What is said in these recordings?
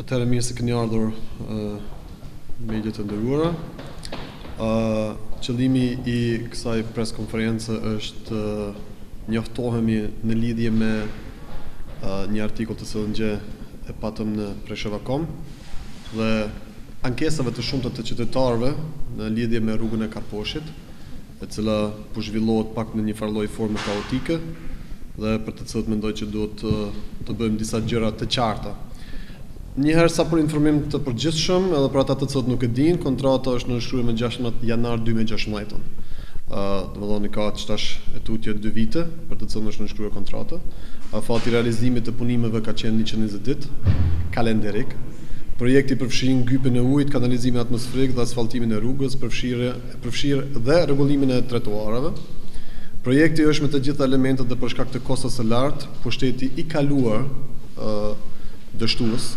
Atëherë mirë se keni ardhur mediat të nderuara. Qëllimi i kësaj press konferencë është njoftohemi në lidhje me një artikull të cilën gjë e patëm në Presheva.com dhe ankesave të shumta të qytetarëve në lidhje me rrugën e Karposhit, e cila po zhvillohet pak në një farë lloj forme kaotike dhe për të cilët mendoj që duhet të bëjmë disa gjëra të qarta. Njëherë sa për informim të përgjithshëm, edhe për ata të cilët nuk e dinë, kontrata është nënshkruar me 16 janar 2016. Domethënë ka çtash e tutje 2 vite për të cilën është nënshkruar kontrata. Afati realizimit të punimeve ka qenë 120 ditë kalenderik. Projekti përfshin ngypjen e ujit, kanalizimin atmosferik dhe asfaltimin e rrugës, përfshirë dhe rregullimin e trotuarave. Projekti është me të gjitha elementet dhe për shkak të kostos së lartë, pushteti i kaluar dështues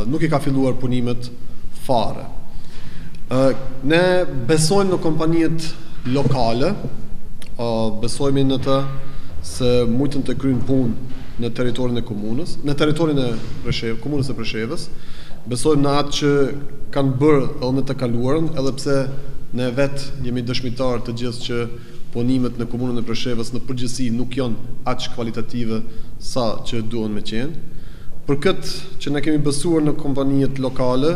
nuk i ka filluar punimet fare. Ne besojmë në kompanijet lokale, besojmë në të se mujtën të kryejnë punë në territorin e komunës, në territorin e komunës së Preshevës. Besojmë në atë që kanë bërë edhe në të kaluarën, edhe pse ne vetë jemi dëshmitar të gjithë që punimet në komunën e Preshevës në përgjithësi nuk janë aq kvalitative sa që duhen me qenë. Për këtë që ne kemi besuar në kompanijet lokale,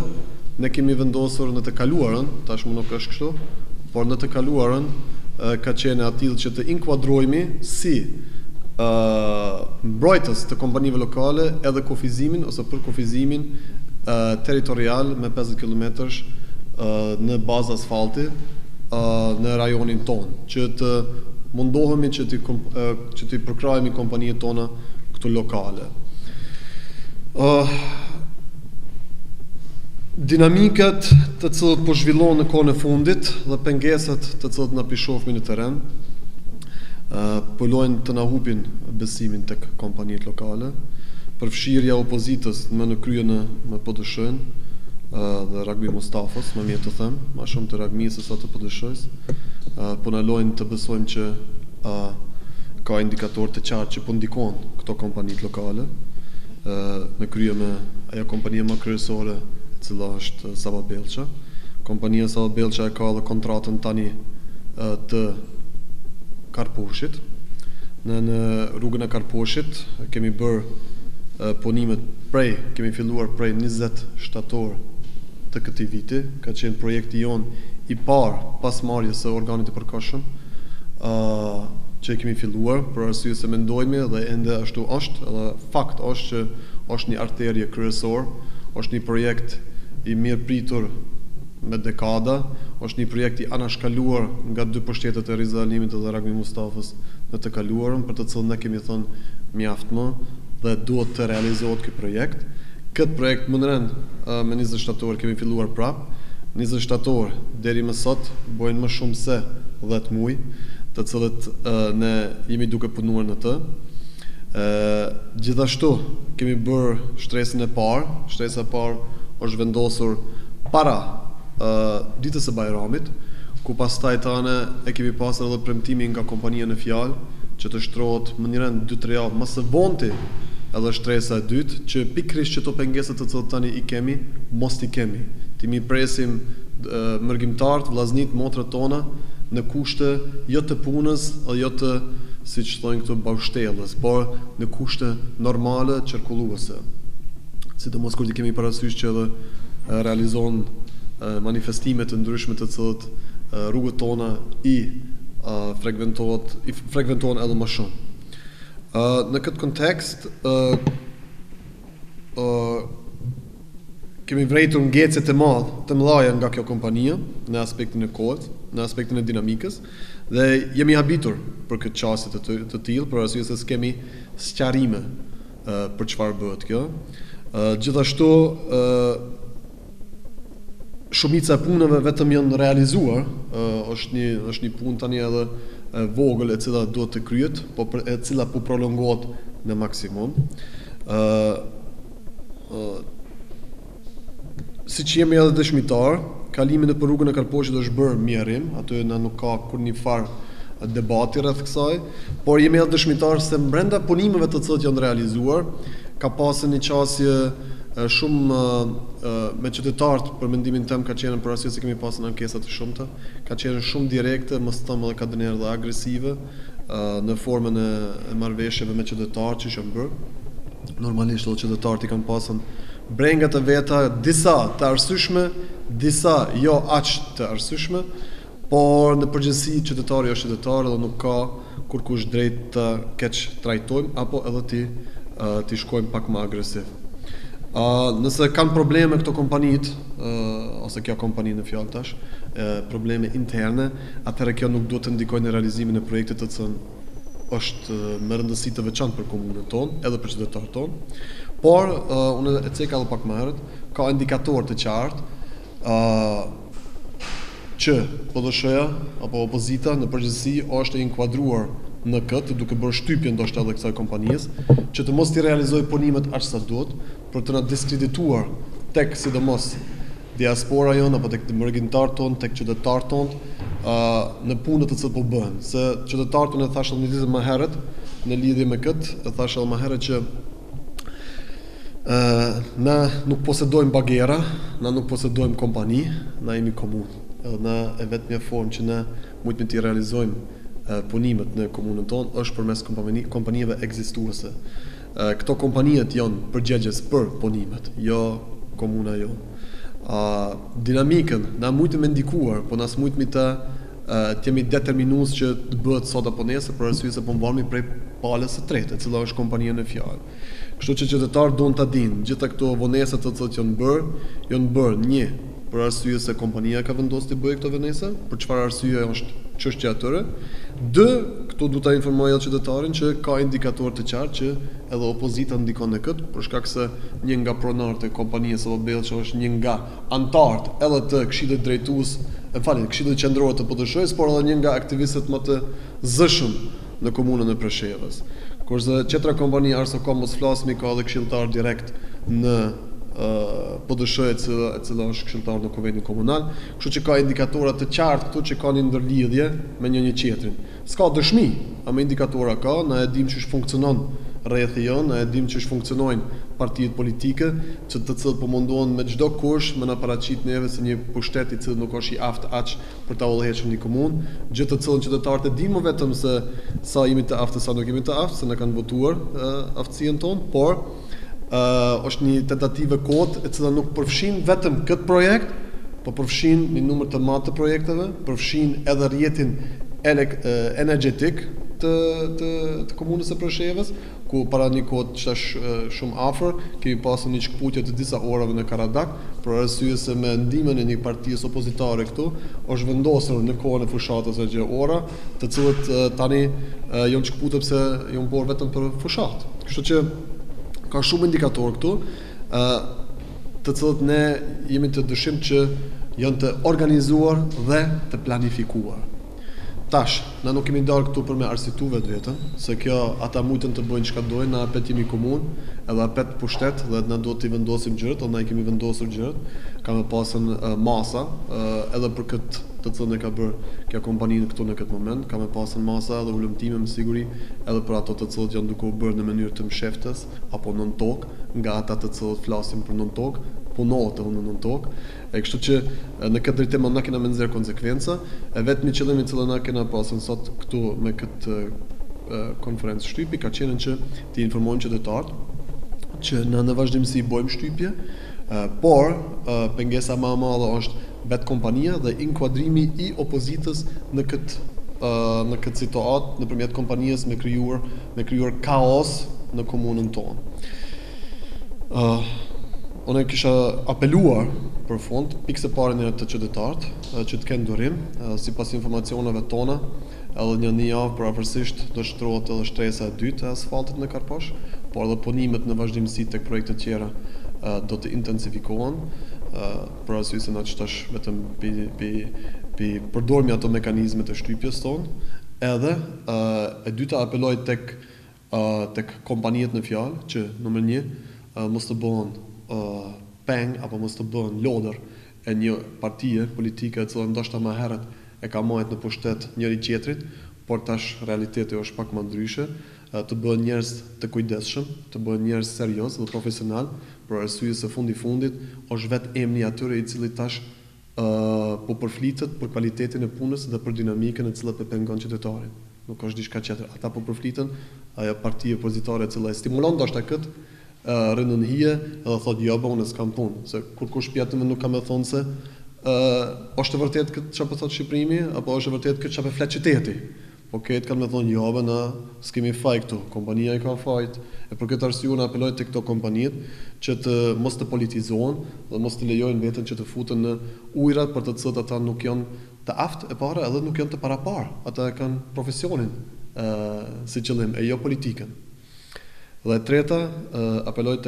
ne kemi vendosur në të kaluarën, tashmë nuk është kështu, por në të kaluarën ka qenë atill që të inkuadrohemi si mbrojtës të kompanive lokale edhe kufizimin ose për kufizimin territorial me 50 kilometrash në bazë asfalti në rajonin ton, që të mundohemi që të përkrahemi kompanijet tona këtu lokale. Dinamikat të cilët po zhvillohen në kohën e fundit dhe pengesat të cilët na pishohmi në terren pëllojnë të na hupin besimin tek kompanijet lokale, përfshirja e opozitës në krye me PDSH-n dhe Ragbi Mustafës, më mirë të them, më shumë të Ragmisë se sa të PDSH-s, po na lojnë të besojmë që ka indikator të qartë që po ndikojnë këto kompanitë lokale, në krye me ajo kompania më kryesore, e cila është Sava Bellça. Kompania Sava Bellça e ka edhe kontratën tani të Karposhit. Në rrugën e Karposhit kemi bërë punimet kemi filluar prej 20 shtator të këtij viti, ka qenë projekti jon i parë pas marrjes së organit të përkohshëm, që kemi filluar për arsye se mendojmë dhe ende ashtu është, edhe fakt është që është një arterie kryesor, është një projekt i mirë pritur me dekada, është një projekt i anashkaluar nga 2 pushtetet e Riza Halimit dhe Ragbi Mustafës në të kaluarën, për të cilën ne kemi thënë mjaft më dhe duhet të realizohet ky projekt. Këtë projekt më rend me 20 shtator kemi filluar prap. 20 shtator deri më sot bojnë më shumë se 10 muaj, të cilët ne jemi duke punuar në të. Gjithashtu kemi bërë shtresën e parë. Shtresa e parë është vendosur para ditës së Bajramit, ku pastaj tani e kemi pasur edhe premtimin nga kompania në fjalë që të shtrohet më një rend 2-3 javë më së vonti edhe shtresa e dytë, që pikërisht që to pengesat të cilët tani i kemi, mos i kemi. Ti mi presim mërgjimtarët, vllaznit, motrat tona në kushte jo të punës, jo të, siç thonë këtu, baushtellës, por në kushte normale qarkulluese. Sidomos kur ti kemi parasysh që edhe realizon manifestime të ndryshme të cilët rrugët tona i frekventohen edhe më shumë. Në këtë kontekst kemi vrejtur ngecje të mëdha nga kjo kompania në aspektin e kohës, në aspektin e dinamikës, dhe jemi habitur për këtë çështje të tillë, për arsye se s'kemi sqarime për çfarë bëhet kjo. Gjithashtu shumica e punëve vetëm janë realizuar, është një punë tani edhe vogël e cila duhet të kryhet, e cila po prolongohet në maksimum. Siç jemi edhe dëshmitar, kalimi në rrugën e Karposhit është bërë mirërim, aty nuk ka kur një farë debati rreth kësaj, por jemi edhe dëshmitar se brenda punimeve të cilët janë realizuar, ka pasur një qasje shumë me qytetarët, për mendimin tëm ka qenë për arsye se kemi pasur ankesa të shumta, ka qenë shumë direkte, mos them edhe ka dënë edhe agresive në formën e marrëveshjeve me qytetarët që janë bërë. Normalisht edhe qytetarët i kanë pasur brengat e veta, disa të arsyeshme, disa jo aq të arsyeshme, por në përgjithësi qytetari është qytetar dhe nuk ka kurkush drejt të keq trajtojmë apo edhe ti shkojmë pak më agresiv. Nëse kanë probleme këto kompanit, ose kjo kompani në fjalë tash, probleme interne, atëherë kjo nuk duhet të ndikojë në realizimin e projektit të cilën është me rëndësi të veçantë për komunën tonë, edhe për qytetarët tonë. Por unë e ceka edhe pak më herët, ka indikatorë të qartë që PDSH-ja apo opozita në përgjithësi është e inkuadruar në këtë, duke bërë shtypje ndoshta edhe kësaj kompanisë, që të mos t'i realizojë punimet aq sa duhet, për të na diskredituar tek sidomos diaspora jonë apo tek mërgjimtarët tonë, tek qytetarët tonë në punët të cilat po bëhen. Se qytetarët tonë e thashë një ditë më herët në lidhje me këtë, e thashë edhe më herët që na nuk posedojmë bagera, na nuk posedojmë kompani, na jemi komunë. Edhe na e vetmja formë që ne mujtemi t'i realizojmë punimet në komunën tonë është përmes kompanive ekzistuese. Këto kompaniet janë përgjegjës për punimet, jo komuna jo. Dinamikën na mujtemi ndikuar, po na smujtemi të jemi determinues që të bëhet sot apo nesër për arsye se po mbarmi prej palës së tretë, e cila është kompania në fjalë. Kështu që qytetarët duan ta dinë, gjitha këto vonesa të cilat janë bërë një për arsye se kompania ka vendosur të bëjë këto vonesa, për çfarë arsye është çështja e tyre. Dë, këtu du ta informoj edhe qytetarin që ka indikatorë të qartë që edhe opozita ndikon në këtë, për shkak se një nga pronarët e kompanisë apo Bellçi është një nga antarët edhe të Këshillit Drejtues, Këshillit Qendror të PDSH-s, por edhe një nga aktivistët më të zëshëm në komunën e Preshevës. Kurse tjetra kompani Arsocom mos flasmi ka edhe këshilltar direkt në PDSH e cila është këshilltar në Kuvendin Komunal, kështu që ka indikatora të qartë këtu që kanë ndërlidhje me njëri tjetrin. S'ka dëshmi, ama indikatora ka, na e dim ç'ish funksionon rrethi jon, na e dim ç'ish funksionojnë partitë politike, që të cilët po mundohen me çdo kush me na paraqit neve se një pushtet i cili nuk është i aftë aq për ta udhëhequr në komunë, gjë të cilën qytetarët e dinë vetëm se sa jemi të aftë, sa nuk jemi të aftë, se na kanë votuar aftësinë tonë, por është një tentativë kot e cila nuk përfshin vetëm këtë projekt, po përfshin një numër të madh të projekteve, përfshin edhe rrjetin energjetik të komunës së Preshevës, ku para një kohë që është shumë afër, kemi pasur një shkputje të disa orave në Karadak, për arsye se me ndihmën e një partisë opozitare këtu, është vendosur në kohën e fushatës së gjë ora, të cilët tani janë shkputur pse janë bërë vetëm për fushatë. Kështu që ka shumë indikatorë këtu, të cilët ne jemi të dëshim që janë të organizuar dhe të planifikuar. Tash, na nuk kemi dalë këtu për me arsitu vetën, se kjo ata mujtën të bëjnë çka dojnë, na apet jemi komunë, edhe apet pushtet dhe na do t'i vendosim gjërat, edhe na i kemi vendosur gjërat, ka me pasën masa, edhe për këtë të cilën e ka bërë kjo kompaninë këtu në këtë moment, ka me pasën masa dhe ulëmtime me siguri, edhe për ato të cilët janë duke u bërë në mënyrë të msheftes apo nën tokë, nga ata të cilët flasin për nën tokë, punohet edhe në nën tokë. Kështu që në këtë drejtim na kena me nxjerr konsekvenca, e vetmi qëllimi i cili na kena pasur sot këtu me këtë konferencë shtypi ka qenë që të informojmë qytetarët që në vazhdimsi bëjmë shtypje, por pengesa më e madhe është vetë kompania dhe inkuadrimi i opozitës në këtë situatë nëpërmjet kompanisë me krijuar kaos në komunën tonë. Unë kisha apeluar për fund, pikë së pari në të qytetarët, që të kenë durim, sipas informacioneve tona, edhe një javë përafërsisht do shtrohet edhe shtresa e dytë e asfaltit në Karpash, por edhe punimet në vazhdimsi tek projekte tjera do të intensifikohen, për arsye se na çtash vetëm pi përdormi ato mekanizme të shtypjes tonë, edhe e dyta apeloj tek kompaniet në fjalë që numër 1 mos të bëhen peng apo mos të bëhen lodër e një partie politike e cila ndoshta më herët e ka marrë në pushtet njëri tjetrit, por tash realiteti është pak më ndryshe. të bëhen njerëz të kujdesshëm, të bëhen njerëz serioz dhe profesional, për arsye se fundit është vetë emri atyre i cili tash po përflitet për cilëtetin e punës dhe për dinamikën e cila pengon qytetarin. Nuk është diçka tjetër. Ata po përfliten, ajo parti opozitare e cila e stimulon ndoshta këtë rënë në hije edhe thotë jo, unë s'kam punë, se kur kush pjatë më nuk ka më thonë se është e vërtet këtë çfarë po thotë Shqipërimi apo është e vërtet këtë çfarë flet qyteti. Po këtë kanë më thonë jo, na s'kemi faj këtu, kompania i ka fajt. E për këtë arsye unë apeloj tek këto kompanitë që të mos të politizohen dhe mos të lejojnë veten që të futen në ujërat për të cilët ata nuk janë të aftë e para edhe nuk janë të parapar. Ata kanë profesionin si qëllim e jo politikën. Dhe e treta, apeloj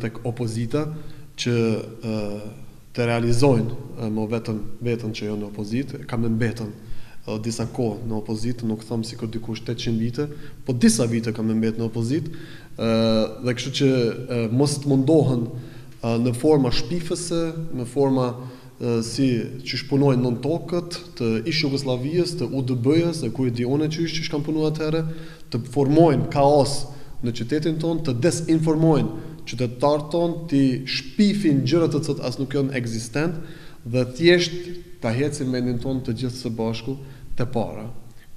tek opozita që të realizojnë më vetën që janë në opozitë, kam në mbetën disa kohë në opozitë, nuk them sikur dikush 800 vite, po disa vite kam mbetë në opozitë, dhe kështu që mos të mundohen në forma shpifëse, në forma si që shpunojnë nën tokët, të ish Jugosllavisë, të UDB-s, e ku e di unë që kanë punuar atëherë, të formojnë kaos në qytetin tonë, të desinformojnë qytetarët tonë, të shpifin gjëra të cilat as nuk janë ekzistent dhe thjesht ta hecin mendin tonë të gjithë së bashku te para.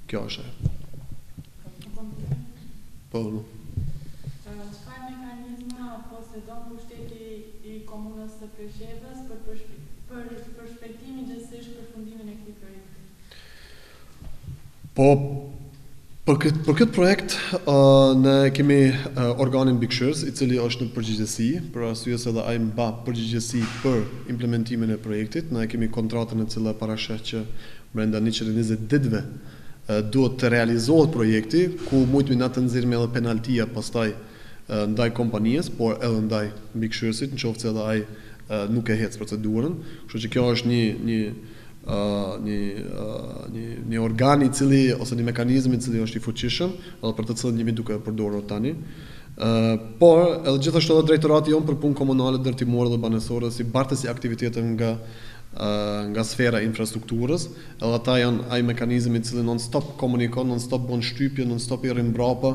Kjo është. Po. Çfarë mekanizma posedon pushteti i komunës së Preshevës për përshpejtimin gjithsesi përfundimin e këtij projekti? Po, për këtë projekt ne kemi organin Bikëshës, i cili është në përgjegjësi, për arsye se edhe ai mba përgjegjësi për implementimin e projektit. Ne kemi kontratën e cila parasheh që brenda 120 ditëve duhet të realizohet projekti, ku mund na të nxjerrim edhe penaltia pastaj ndaj kompanisë, por edhe ndaj Bikëshësit, nëse edhe ai nuk e hec procedurën. Kështu që kjo është një organ i cili ose një mekanizëm i cili është i fuqishëm, edhe për të cilën jemi duke e përdorur tani. Por edhe gjithashtu edhe drejtorati jon për punë komunale, ndërtimore dhe banesore si bartësi aktivitete nga sfera e infrastrukturës, edhe ata janë ai mekanizmi i cili non-stop komunikon, non-stop bën shtypje, non-stop i rrin mbrapa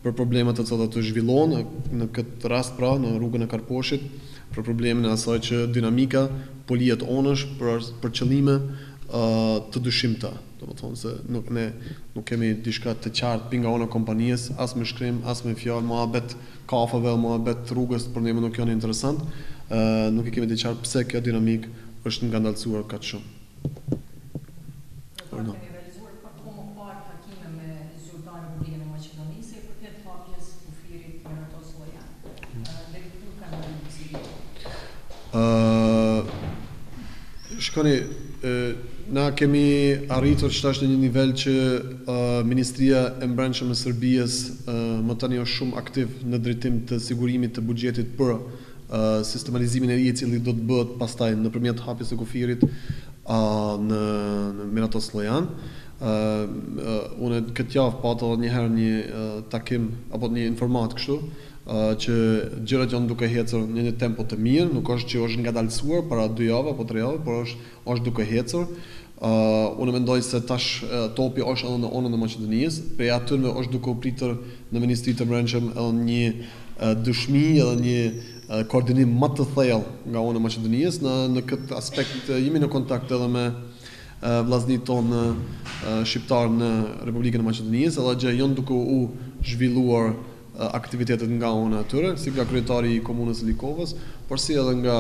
për problemet të cilat të zhvillohen, në këtë rast pra në rrugën e Karposhit, për problemin e asaj që dinamika po lihet onësh për qëllime të dyshimta. Domethënë se nuk kemi diçka të qartë nga ana e kompanisë, as me shkrim, as me fjalë, mohabet kafeve, mohabet rrugës për ne nuk janë interesant. Nuk e kemi të qartë pse kjo dinamik është ngandalësuar kaq shumë. Kemi realizuar për kohë më parë takime me zyrtarë në Republikën e Maqedonisë për këtë hapjes kufirit në ato lloja. Deri këtu kanë shkoni, na kemi arritur që tash në një nivel që Ministria e Brendshme e Serbisë më tani është shumë aktiv në drejtim të sigurimit të buxhetit për sistematizimin e ri i cili do të bëhet pastaj nëpërmjet hapjes së kufirit në Miratos Llojan. Unë këtë javë pata një herë një takim apo një informat kështu që gjërat janë duke ecur në një tempo të mirë, nuk është që është ngadalësuar para 2 javë apo 3 javë, por është duke ecur. Unë mendoj se tash topi është edhe në anën e Maqedonisë, prej aty është duke u pritur në Ministrinë e Brendshme edhe një dëshmi edhe një koordinim më të thellë nga ana e Maqedonisë në këtë aspekt. Jemi në kontakt edhe me vllazërit tonë shqiptar në Republikën e Maqedonisë, edhe gjë janë duke u zhvilluar aktivitetet nga ana e tyre, si nga kryetari i komunës së Likovës, por si edhe nga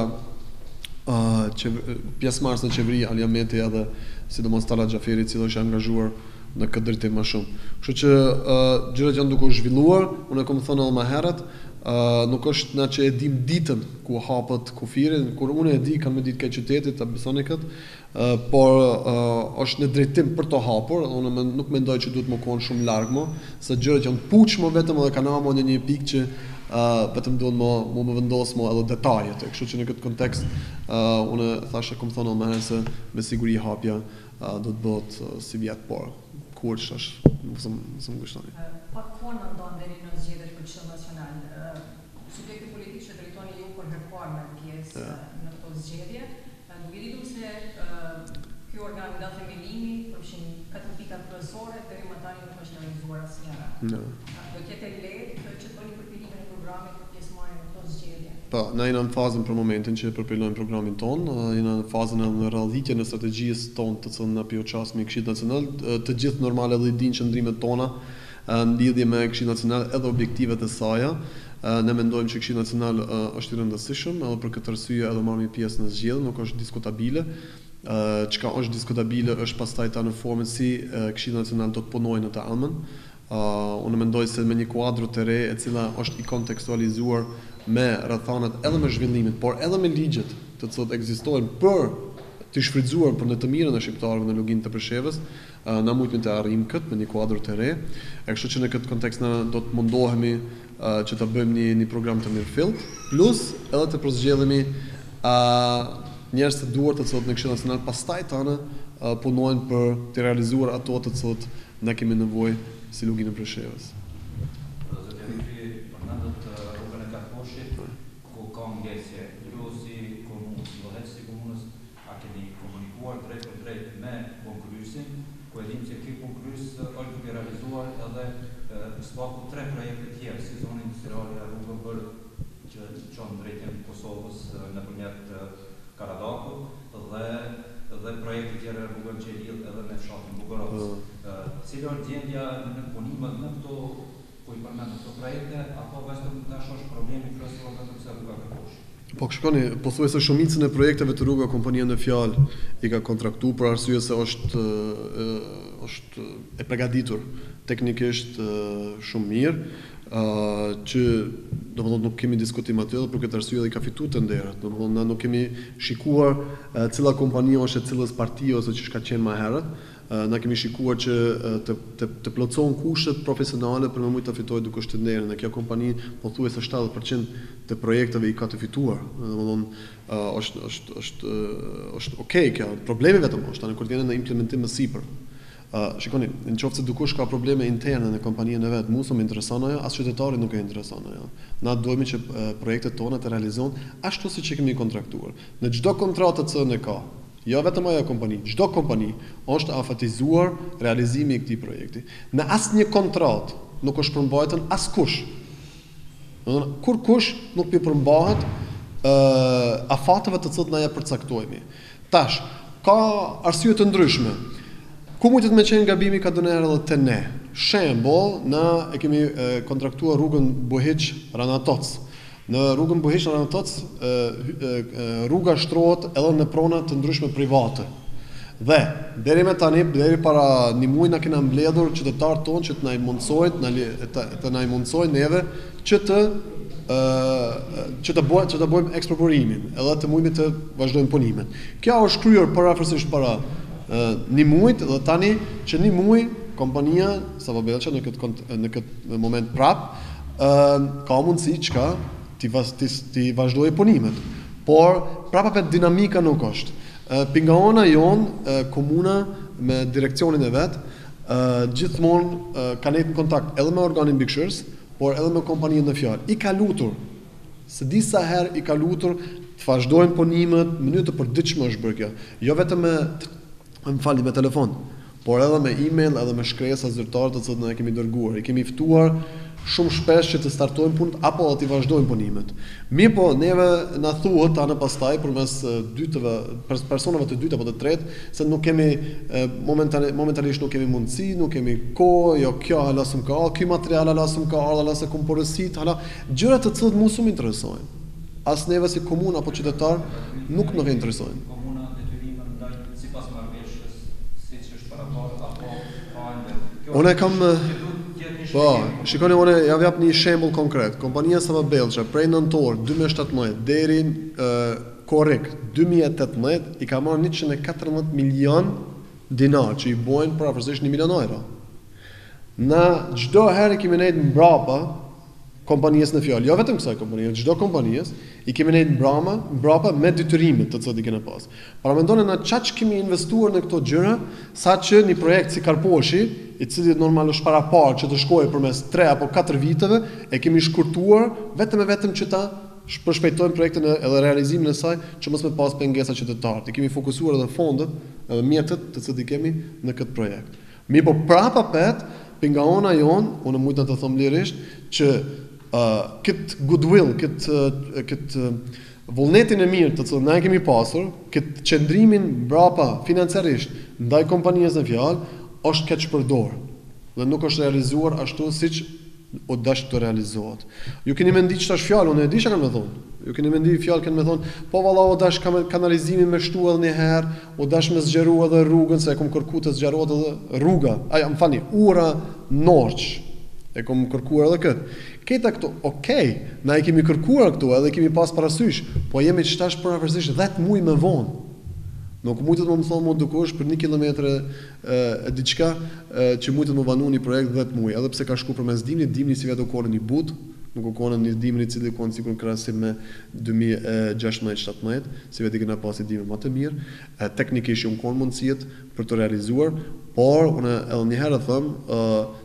pjesëmarrës në qeveri Ali Ahmeti edhe sidomos Talla Xhaferi, i cili është angazhuar në këtë drejtim më shumë. Kështu që gjërat janë duke u zhvilluar, unë kam thënë edhe më herët, nuk është na që e dim ditën ku hapet kufiri, kur unë e di kam me ditë ke qytetit ta besoni kët, por është në drejtim për të hapur, unë nuk mendoj që duhet më konë shumë larg më, se gjërat janë puçmë vetëm edhe kanë amo në një pikë që vetëm duhet më vendos më edhe detajet. Kështu që në këtë kontekst unë thashë kam thënë më herë se me siguri hapja do të bëhet si vjet por. Kur është, më gushtoni. Pak kohë në ndonë deri në zgjedhjet për Këshillin Nacional. Subjekti politik që drejtoni ju për herë parë në pjesë në këto zgjedhje, duke ditur se Ky organ nga themelimi përfshin 4 pika kryesore, deri më tani nuk është realizuar asnjëra. Do ketë lehtë që të bëni përpilimin e programit për pjesëmarrjen në këto zgjedhje. Po, na jena në fazën për momentin që përpilojmë programin ton, jena në fazën e realizitjes në strategjisë tonë të cilën na pjo çasmi Këshillit Nacional, të gjithë normale dhe i dinë qëndrimet tona në lidhje me Këshillin Nacional edhe objektivet e saj. Ne mendojmë që Këshilli Nacional është i rëndësishëm, edhe për këtë arsye edhe marrim pjesë në zgjedhje, nuk është diskutabile. Çka është diskutabile është pastaj ta në formën si Këshilli Nacional do të punojë në të ardhmen. Unë mendoj se me një kuadër të re e cila është i kontekstualizuar me rrethanat edhe me zhvillimit, por edhe me ligjet të cilët ekzistojnë për të shfrytzuar për në të mirën e shqiptarëve në loginë të Preshevës, na mujtemi të arrijmë këtë me një kuadër të re. E kështu që në këtë kontekst na do të mundohemi që të bëjmë një program të mirëfillt, plus edhe të përzgjedhemi njerëz të duar të cilët në Këshillin Nacional pastaj tani punojnë për të realizuar ato të cilët ne kemi nevojë si loginë e Preshevës. Spaku 3 projekte tjerë, si zonë industriale e rrugën bërë që qonë drejtjen Kosovës nëpërmjet Karadakut dhe projekte tjerë e rrugën që lidh edhe me fshatin Bugorovc. Cila është gjendja në punimet në këto ku i përmend këto projekte, apo vetëm tash është problemi kryesor vetëm se rruga Kërkoshi? Po shikoni, pothuajse shumicën e projekteve të rruga kompania në fjalë i ka kontraktuar për arsye se është e përgatitur teknikisht shumë mirë, që domethënë nuk kemi diskutim aty dhe për këtë arsye edhe ka fituar tenderat. Domethënë na nuk kemi shikuar cila kompani është e cilës parti ose ç'ka qenë më herët. Na kemi shikuar që të plotësohen kushtet profesionale për me mujtë të fitojë dikush tenderin. Në kjo kompani pothuajse 70% të projekteve i ka të fituar. Domethënë është okay kjo. Problemi vetëm është tani kur vjen në implementim më sipër. Shikoni, në qoftë se dikush ka probleme interne në kompaninë e vet, mua s'më intereson ajo, as qytetarit nuk e intereson ajo. Na duhemi që projektet tona të realizohen ashtu siç e kemi kontraktuar. Në çdo kontratë që ne ka, jo vetëm ajo kompani, çdo kompani është afatizuar realizimi i këtij projekti. Në asnjë kontratë nuk është përmbajtur askush. Kur kush nuk i përmbahet afateve të cilët na ja përcaktojmë. Tash, ka arsye të ndryshme. Ku mund të më qenë gabimi ka dënerë edhe te ne. Shembull, na e kemi kontraktuar rrugën Buhiç-Ranatoc. Në rrugën Buhiç-Ranatoc rruga shtrohet edhe në prona të ndryshme private. Dhe deri me tani, deri para një muaji na kena mbledhur qytetarët tonë që të na mundsojnë neve që të bëjmë eksproporimin, edhe të mujmë të vazhdojmë punimet. Kjo është kryer parafërsisht para një muajt dhe tani që një muaj kompania Savo Belqa në këtë moment prap ka mundësi çka ti vazhdojë punimet. Por prapë dinamika nuk është. Pinga ona jonë, komuna me direkcionin e vet, gjithmonë ka nejtë në kontakt edhe me organin mbikëqyrës, por edhe me kompaninë në fjalë. I ka lutur, se disa herë i ka lutur të vazhdojnë punimet, në mënyrë të përditshme është bërë kjo. Jo vetëm me telefon, por edhe me email, edhe me shkresa zyrtare të cilët ne kemi dërguar. I kemi ftuar shumë shpesh që të startojnë punët apo të vazhdojnë punimet. Mirë po, neve na thuhet anë pastaj përmes personave të dytë apo të tretë se nuk kemi momentalisht nuk kemi mundësi, nuk kemi kohë, jo kjo hala s'm ka, ky material hala s'm ka, hala se kum porosit, hala gjëra të cilët mua s'm interesojnë. As neve si komunë apo qytetar nuk e interesojnë. Unë kam shikoni, unë ja jap një shembull konkret. Kompania Savo Belqa prej nëntor 2017 deri korrekt 2018 i ka marrë 114 milion dinar që i bojnë përafërsisht 1 milion euro. Na çdo herë kemi nejtë mbrapa kompanisë në fjalë, jo vetëm kësaj kompanie, çdo kompanisë i kemi nejtë mbrapa me detyrimet të cilat i kemi pas. Para mendoni na çaq kemi investuar në këto gjëra, saqë një projekt si Karposhi, i cili normal është para parë që të shkojë përmes 3 apo 4 viteve, e kemi shkurtuar vetëm që ta përshpejtojmë projektin edhe realizimin e saj që mos me pas pengesa qytetarë. I kemi fokusuar edhe fondet, edhe mjetët të cilat i kemi në këtë projekt. Mi po prapa nga ona jonë, unë mujtë të them lirisht, që këtë goodwill, këtë vullnetin e mirë të cilën ne kemi pasur, këtë qëndrimin brapa financiarisht ndaj kompanisë në fjalë, është keq përdor dhe nuk është realizuar ashtu siç o dash të realizohet. Ju keni mendiq ç'tash fjalë, unë e di çka kanë më thonë. Ju keni mendiq fjalë kanë më thonë, po valla o dash kanalizimin me shtu edhe një herë, o dash me zgjeru edhe rrugën se e kom kërkuar të zgjerohet edhe rruga. Më falni, ura Norç. E kom kërkuar edhe këtë. Këta këtu, okay, na e kemi kërkuar këtu edhe kemi pas parasysh, po jemi ç'tash parasysh 10 muaj më vonë. Nuk mujtet më thonë mund dukosh për 1 kilometër diçka që mujtet më vanu një projekt 10 muaj, edhe pse ka shku përmes dimrit si vetë u konë një but, nuk u konë një dimri i cili konë sikur krahasim me 2016-17, si vetë i kena pasi dimri më të mirë, teknikisht u konë mundësiet për të realizuar, por unë edhe një herë them,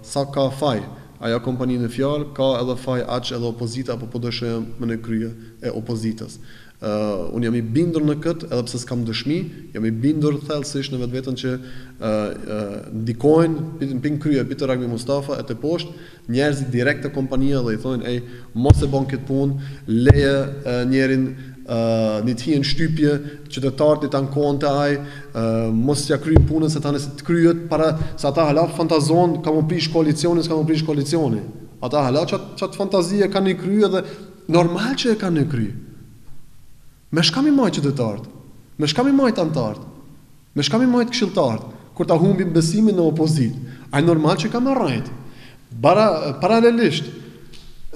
sa ka faj ajo kompani në fjalë, ka edhe faj aq edhe opozita apo po dëshojmë më në krye e opozitës. Unë jam i bindur në këtë, edhe pse s'kam dëshmi, jam i bindur thellësisht në vetveten që ndikojnë pin krye Peter Ragbi Mustafa e të poshtë njerëzit direkt të kompania dhe i thonë ej mos e bën këtë punë, leje njerin një të hien shtypje, qytetarët i tankon të aj, mos t'ja kryjnë punën se tani se të kryet para se ata hala fantazon ka më prish koalicioni. Ata hala çat fantazia kanë i krye dhe normal që e kanë i krye. Me shka mi majtë qytetarët, me shka mi majtë antarët, me shka mi majtë këshilltarët, kur ta humbim besimin në opozit, a normal që ka më rajtë. Paralelisht,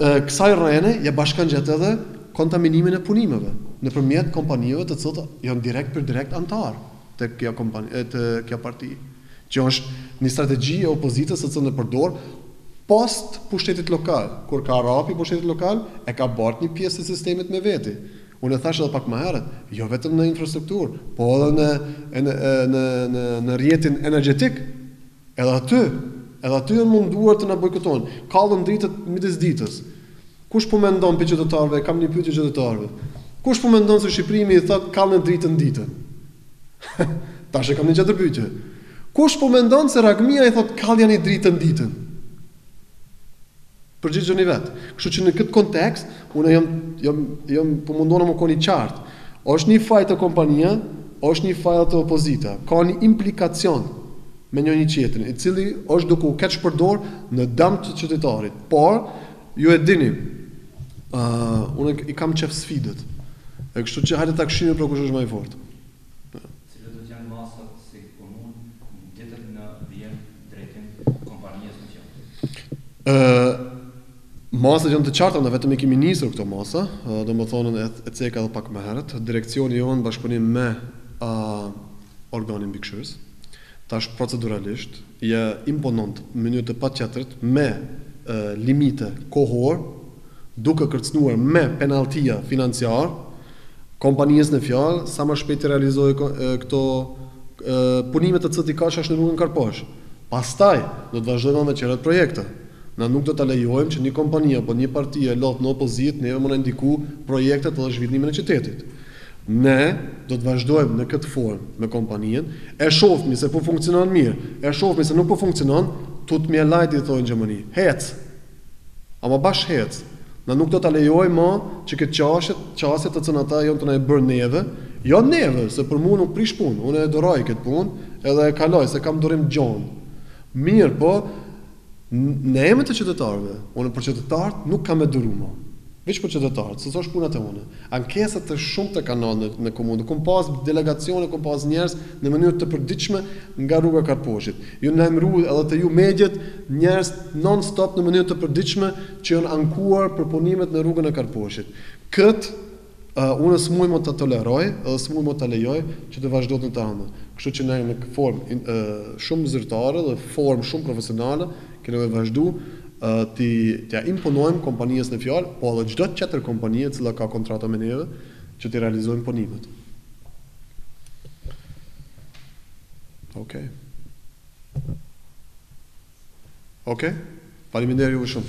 kësaj rrene, ja bashkan gjetë edhe kontaminimin e punimeve, nëpërmjet kompanive të cilët janë direkt për direkt antarë të kjo parti, që është një strategji e opozitës të cilën e përdor post pushtetit lokal, kur ka rapi pushtetit lokal, e ka bart një pjesë të sistemit me veti. Unë e thash edhe pak më herët, jo vetëm në infrastrukturë, po edhe në rrjetin energjetik, edhe aty janë munduar të na bojkotojnë. Kallën dritët midis ditës. Kush po mendon për qytetarëve? Kam një pyetje qytetarëve. Kush po mendon se Shqipërimi i thot kallën dritën ditën? Tash e kam një tjetër pyetje. Kush po mendon se Ragmia i thot kallën i dritën ditën? Përgjigjeni vetë. Kështu që në këtë kontekst, unë jam po mundona më koni qartë. Është një faj të kompania, është një faj të opozita. Ka një implikacion me njëri tjetrin, i cili është duke u keq përdor në dëm të qytetarit. Por, ju e dini, unë i kam qef sfidët. E kështu që hajde ta këshillojmë për kush është më i fortë. Cilat do të janë masat si komunë ditët në vijim drejtim kompanisë në qendër? Masat janë të qarta, ne vetëm i kemi nisur këto masa, domethënë e ceka edhe pak më herët. Direkcioni jon bashkëpunim me organin mbikëqyrës. Tash proceduralisht ja imponon në mënyrë të patjetërt me limite kohor, duke kërcënuar me penaltia financiar kompanisë në fjalë sa më shpejt të realizojë këto punime të cilat i ka shash në rrugën Karposh. Pastaj do të vazhdojmë me çelët projekte. Na nuk do ta lejojmë që një kompani apo një parti e lot në opozit neve më na ndiku projektet edhe zhvillimin e qytetit. Ne do të vazhdojmë në këtë formë me kompaninë, e shohmi se po funksionon mirë, e shohmi se nuk po funksionon, tut më lajti thonë Gjermani. Hec. Ama bash hec. Na nuk do ta lejojmë më që këtë qasje të cilën ata janë të na e bërë neve, jo neve, se për mua nuk prish punë. Unë e doroj këtë punë, edhe e kaloj se kam durim gjon. Mirë, po në emër të qytetarëve, unë për qytetarët nuk kam e duru më. Veç për qytetarët, se është punat e unë. Ankesat të shumë të kanë në komunë, kam pas delegacione, kam pas njerëz në mënyrë të përditshme nga rruga Karposhit. Ju na emëruat edhe të ju mediat njerëz non-stop në mënyrë të përditshme që janë ankuar për punimet në rrugën e Karposhit. Unë s'muj më të toleroj, edhe s'muj më të lejoj që të vazhdojnë të anë. Kështu që ne në formë shumë zyrtare dhe formë shumë profesionale kemi vazhdu t'ja imponojmë kompanisë në fjalë, po edhe çdo tjetër kompanie e cila ka kontrata me neve që t'i realizojmë punimet. Okej. Faleminderit ju shumë.